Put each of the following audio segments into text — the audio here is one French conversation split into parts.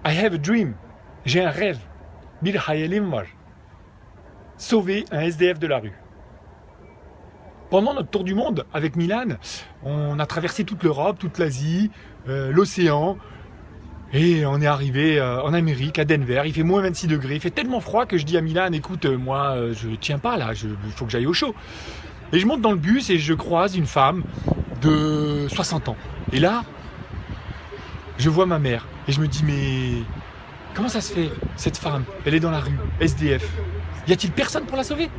I have a dream. J'ai un rêve. Bir hayalim var. Sauver un SDF de la rue. Pendant notre tour du monde avec Milan, on a traversé toute l'Europe, toute l'Asie, l'océan. Et on est arrivé en Amérique, à Denver. Il fait moins 26 degrés. Il fait tellement froid que je dis à Milan, écoute, moi, je tiens pas là. Il faut que j'aille au chaud. Et je monte dans le bus et je croise une femme de 60 ans. Et là, je vois ma mère. Et je me dis, mais comment ça se fait, cette femme? Elle est dans la rue, SDF. Y a-t-il personne pour la sauver?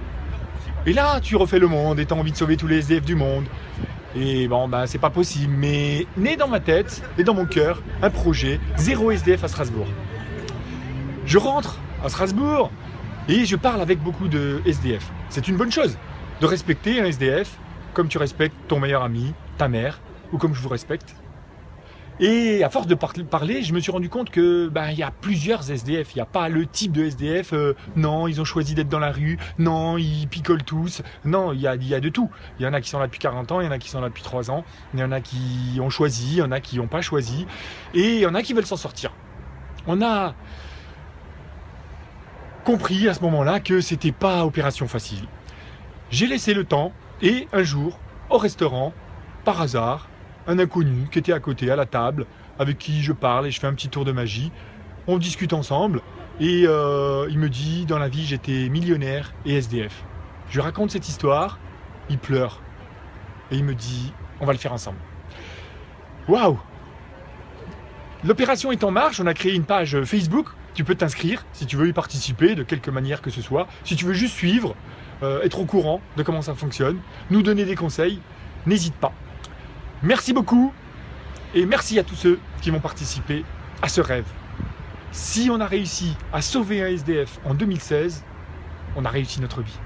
Et là, tu refais le monde et t'as envie de sauver tous les SDF du monde. Et bon, ben, c'est pas possible. Mais né dans ma tête et dans mon cœur, un projet, 0 SDF à Strasbourg. Je rentre à Strasbourg et je parle avec beaucoup de SDF. C'est une bonne chose de respecter un SDF comme tu respectes ton meilleur ami, ta mère, ou comme je vous respecte. Et à force de parler, je me suis rendu compte que y a plusieurs SDF. Il n'y a pas le type de SDF. Non, ils ont choisi d'être dans la rue. Non, ils picolent tous. Non, il y a de tout. Il y en a qui sont là depuis 40 ans, il y en a qui sont là depuis 3 ans. Il y en a qui ont choisi, il y en a qui n'ont pas choisi. Et il y en a qui veulent s'en sortir. On a compris à ce moment-là que c'était pas opération facile. J'ai laissé le temps et un jour, au restaurant, par hasard, un inconnu qui était à côté, à la table, avec qui je parle et je fais un petit tour de magie. On discute ensemble et il me dit, dans la vie, j'étais millionnaire et SDF. Je lui raconte cette histoire, il pleure et il me dit, on va le faire ensemble. Waouh! L'opération est en marche, on a créé une page Facebook, tu peux t'inscrire si tu veux y participer de quelque manière que ce soit. Si tu veux juste suivre, être au courant de comment ça fonctionne, nous donner des conseils, n'hésite pas. Merci beaucoup et merci à tous ceux qui vont participer à ce rêve. Si on a réussi à sauver un SDF en 2016, on a réussi notre vie.